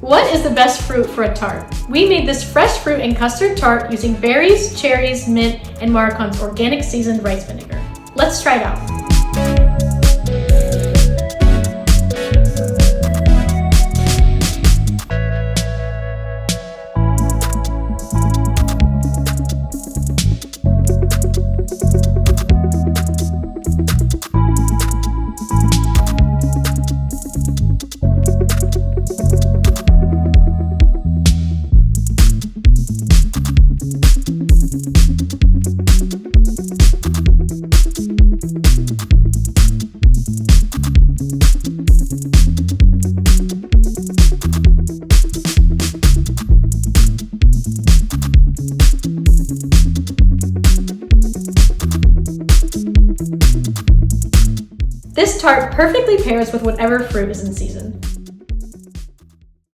What is the best fruit for a tart? We made this fresh fruit and custard tart using berries, cherries, mint, and Marukan's organic seasoned rice vinegar. Let's try it out. This tart perfectly pairs with whatever fruit is in season.